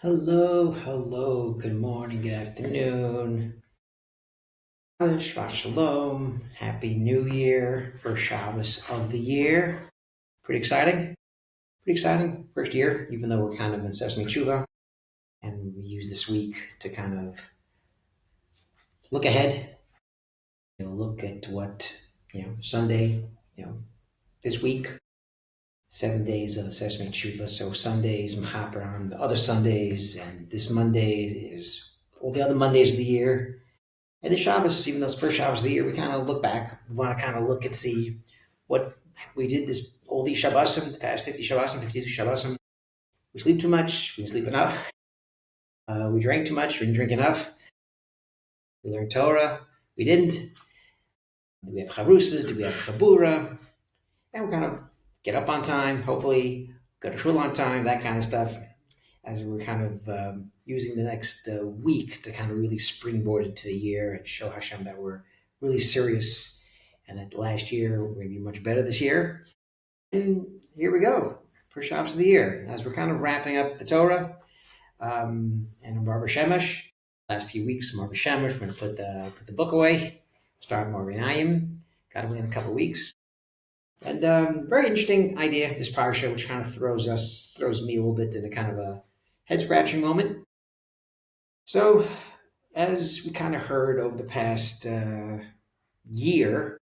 Hello, good morning, good afternoon. Shabbat Shalom, Happy New Year, first Shabbos of the year. Pretty exciting, first year, even though we're kind of in Sesame Teshuva, and we use this week to kind of look ahead, look at what, Sunday, this week, 7 days of Sesame Teshuva, so Sundays, Mechaper on the other Sundays, and this Monday is all the other Mondays of the year. And the Shabbos, even though it's first Shabbos of the year, we kind of look back. We want to kind of look and see what we did all these Shabbosim, the past 50 Shabbosim, 52 Shabbosim. We sleep too much, we didn't sleep enough. We drank too much, we didn't drink enough. We learned Torah, we didn't. Do we have Charusas? Do we have Chabura? And we kind of get up on time, hopefully go to shul on time, that kind of stuff, as we're kind of using the next week to kind of really springboard into the year and show Hashem that we're really serious and that last year we're going to be much better this year. And here we go, first Shabbos of the year, as we're kind of wrapping up the Torah and Meor Vashemesh. Last few weeks, Meor Vashemesh, we're going to put the book away, start Meor Vashemesh, got away in a couple of weeks. And very interesting idea, this parsha, which kind of throws me a little bit in a kind of a head-scratching moment. So, as we kind of heard over the past year,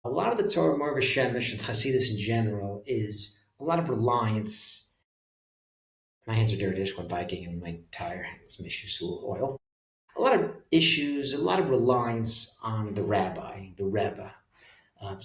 a lot of the Torah, Meor Vashemesh and Chassidus in general, is a lot of reliance. My hands are dirty, I just went biking and my tire has some issues with oil. A lot of issues, a lot of reliance on the rabbi, the rebbe.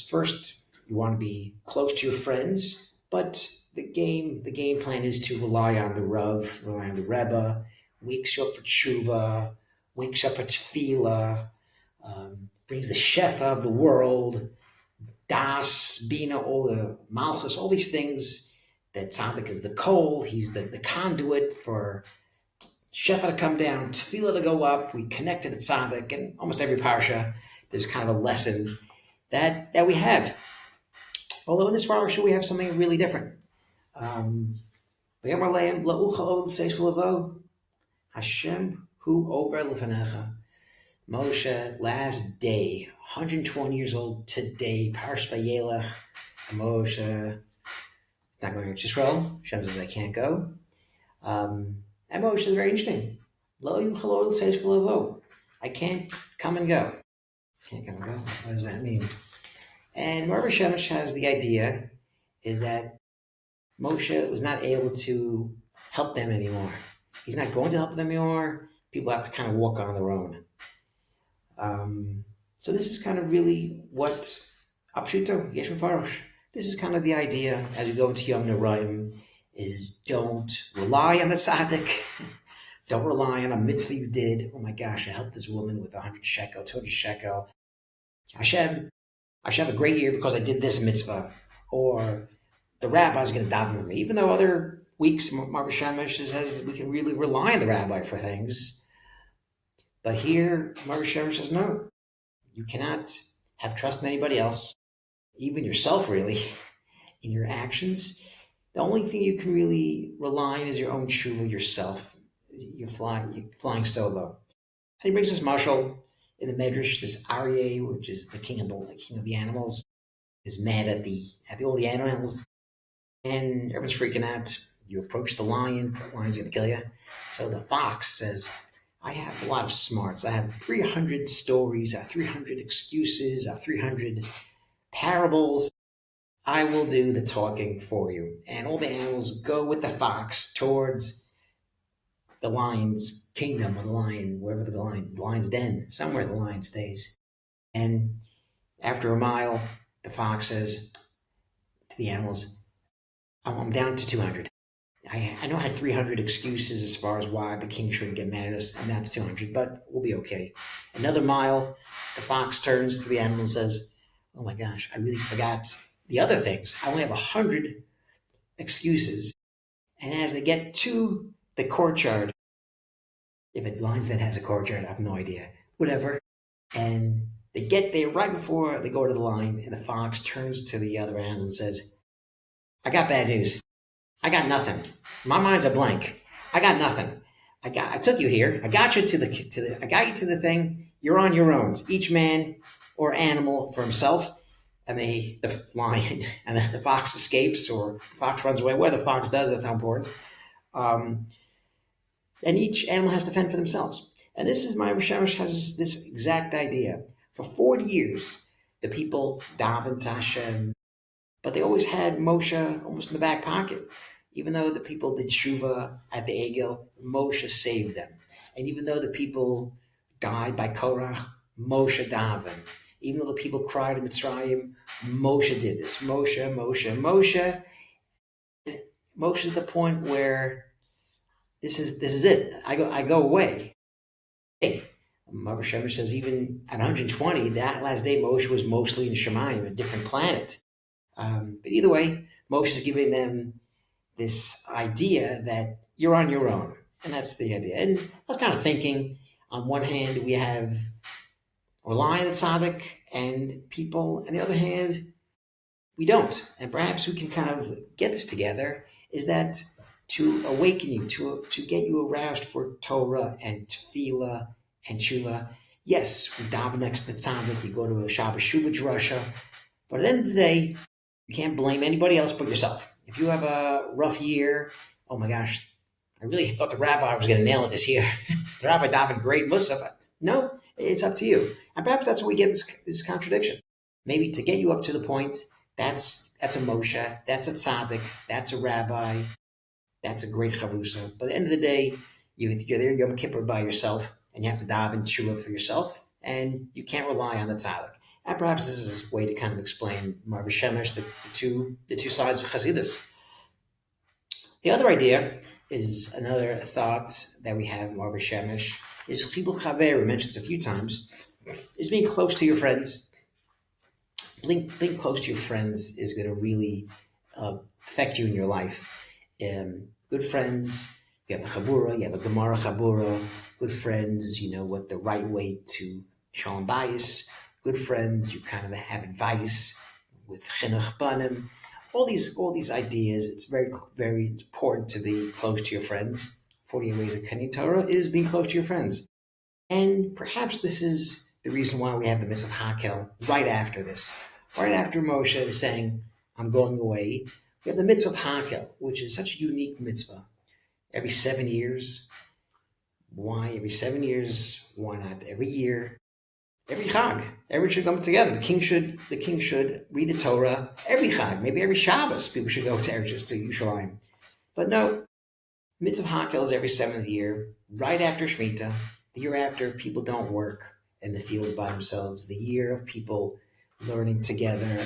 First, you want to be close to your friends, but the game plan is to rely on the Rav, rely on the Rebbe, wakes you up for Teshuva, wakes you up for Tefillah, brings the shefa of the world, Das, Bina, all the Malchus, all these things. That tzaddik is the coal, he's the conduit for shefa to come down, Tefillah to go up. We connect to the tzaddik, and almost every parsha, there's kind of a lesson that we have. Although in this parsha we have something really different. Hashem hu over lefanecha. Moshe, last day, 120 years old today, Parshat Vayeilech. Moshe is not going to Israel. Hashem says, I can't go. And Moshe is very interesting. I can't come and go. Can't come and go? What does that mean? And Meor Vashemesh has the idea is that Moshe was not able to help them anymore. He's not going to help them anymore. People have to kind of walk on their own. So this is kind of really what Apshuto, Yesh Farosh. This is kind of the idea as we go into Yom Noraim is don't rely on the tzaddik. Don't rely on a mitzvah you did. Oh my gosh, I helped this woman with 100 shekel, 200 shekel. Hashem, I should have a great year because I did this mitzvah. Or the rabbi's going to daven with me. Even though other weeks, Meor Vashemesh says that we can really rely on the rabbi for things. But here, Meor Vashemesh says, no. You cannot have trust in anybody else, even yourself really, in your actions. The only thing you can really rely on is your own tshuva, yourself. You're flying solo. And he brings this mashal in the Medrash, this Aryeh, which is the king of the animals, is mad at all the animals, and everyone's freaking out. You approach the lion, the lion's going to kill you. So the fox says, I have a lot of smarts. I have 300 stories, I have 300 excuses, I have 300 parables. I will do the talking for you. And all the animals go with the fox towards the lion's kingdom, or the lion, wherever the lion's den, somewhere the lion stays. And after a mile, the fox says to the animals, I'm down to 200. I know I had 300 excuses as far as why the king shouldn't get mad at us, and that's 200, but we'll be okay. Another mile, the fox turns to the animal and says, oh my gosh, I really forgot the other things. I only have 100 excuses. And as they get to the courtyard, if it lines that has a courtyard, I have no idea, whatever. And they get there right before they go to the line, and the fox turns to the other animals and says, I got bad news. I got nothing. My mind's a blank. I got nothing. I took you here. I got you I got you to the thing. You're on your own. It's each man or animal for himself. And the lion and then the fox escapes, or the fox runs away. Whether the fox does, that's not important. Um, and each animal has to fend for themselves. And this is Meor Vashemesh has this exact idea. For 40 years, the people davened to Hashem, but they always had Moshe almost in the back pocket. Even though the people did Teshuva at the Egel, Moshe saved them. And even though the people died by Korach, Moshe davened. Even though the people cried in Mitzrayim, Moshe did this. Moshe. Moshe is the point where this is it. I go away. Hey, Meor Vashemesh says even at 120, that last day Moshe was mostly in Shemayim, a different planet. But either way, Moshe is giving them this idea that you're on your own. And that's the idea. And I was kind of thinking, on one hand, we have relying on tzaddik and people. On the other hand, we don't. And perhaps we can kind of get this together, is that to awaken you, to get you aroused for Torah and tefillah and tshuva. Yes, we daven next to the tzaddik, you go to a Shabbos Shuvah drasha, but at the end of the day, you can't blame anybody else but yourself. If you have a rough year, oh my gosh, I really thought the rabbi was going to nail it this year. The rabbi davened great Musaf. No, it's up to you. And perhaps that's where we get this contradiction. Maybe to get you up to the point, that's a Moshe, that's a tzaddik, that's a rabbi, that's a great chavusa. But at the end of the day, you're there Yom Kippur by yourself, and you have to daven tshuva for yourself, and you can't rely on the tzaddik. And perhaps this is a way to kind of explain Meor Vashemesh, the two sides of Chassidus. The other idea is another thought that we have in Meor Vashemesh is chibul chaver. We mentioned this a few times. Is being close to your friends. Being close to your friends is going to really affect you in your life. Good friends, you have a chabura, you have a gemara chabura. Good friends, you know what the right way to shalom bayis. Good friends, you kind of have advice with chinuch banim. All these ideas. It's very, very important to be close to your friends. 48 ways of Kenny Torah is being close to your friends. And perhaps this is the reason why we have the mitzvah Hakel right after this. Right after Moshe is saying, I'm going away, we have the mitzvah Hakel, which is such a unique mitzvah. Every 7 years. Why every 7 years? Why not every year? Every Chag, everyone should come together. The king should read the Torah every Chag, maybe every Shabbos. People should go to Yerushalayim. But no, mitzvah Hakel is every 7th year, right after Shemitah. The year after, people don't work in the fields by themselves. The year of people learning together,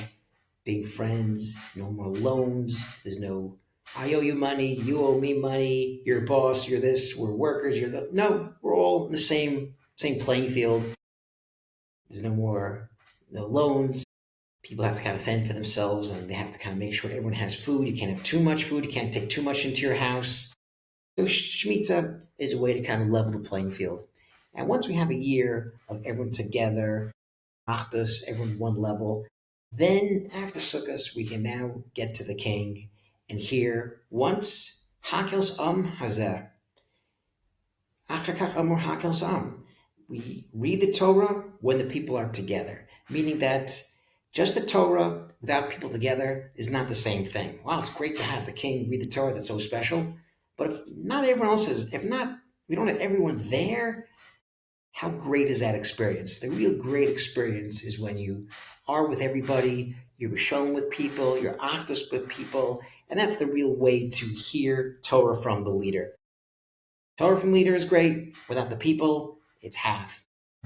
being friends. No more loans. There's no I owe you money, you owe me money. You're a boss. You're this. We're workers. No. We're all in the same playing field. There's no loans. People have to kind of fend for themselves, and they have to kind of make sure everyone has food. You can't have too much food. You can't take too much into your house. So Shemitah is a way to kind of level the playing field. And once we have a year of everyone together, Achdus, everyone one level, then after Sukkot, we can now get to the king and hear once Hakels Hazer. Achakach Amor Hakels We read the Torah when the people are together, meaning that just the Torah without people together is not the same thing. Wow, it's great to have the king read the Torah. That's so special. But if not everyone else is, we don't have everyone there, how great is that experience? The real great experience is when you are with everybody, you're shalom with people, you're achdus with people, and that's the real way to hear Torah from the leader. Torah from leader is great. Without the people, it's half.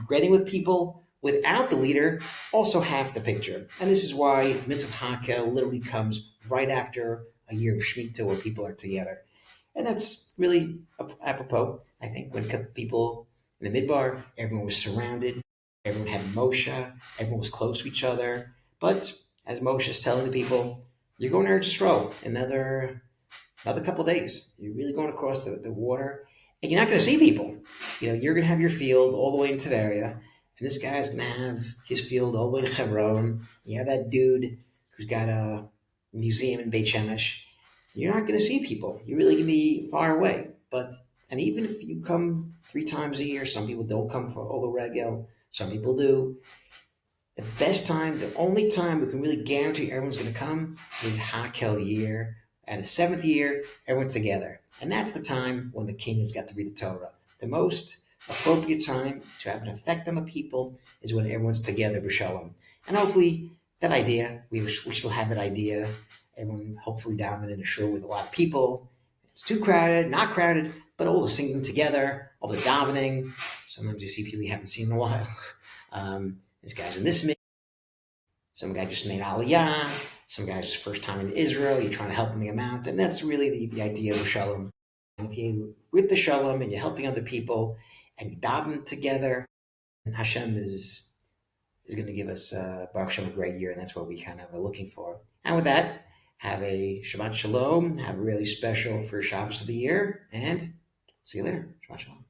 Getting with people without the leader, also half the picture. And this is why mitzvah Hakel literally comes right after a year of Shemitah where people are together. And that's really apropos. I think when people in the Midbar, everyone was surrounded, everyone had Moshe, everyone was close to each other. But as Moshe is telling the people, you're going to Eretz Yisrael another couple of days. You're really going across the water, and you're not going to see people. You're going to have your field all the way in Tveria, and this guy's going to have his field all the way to Hebron. You have that dude who's got a museum in Beit Shemesh. You're not going to see people. You're really going to be far away. And even if you come 3 times a year, some people don't come for Olo Regel, some people do. The best time, the only time we can really guarantee everyone's going to come is Hakel year. And the 7th year, everyone's together. And that's the time when the king has got to read the Torah. The most appropriate time to have an effect on the people is when everyone's together, b'shalom. And hopefully that idea, we still have that idea. Everyone hopefully down in a shul with a lot of people. It's too crowded, not crowded, but all the singing together, all the davening. Sometimes you see people you haven't seen in a while. This guy's in this. Some guy just made Aliyah. Some guy's first time in Israel. You're trying to help him out. And that's really the idea of the Shalom. And if you with the Shalom and you're helping other people and you daven together, and Hashem is going to give us Baruch Hashem a great year. And that's what we kind of are looking for. And with that, have a Shabbat Shalom. Have a really special first Shabbos of the year. And see you later. Shabbat Shalom.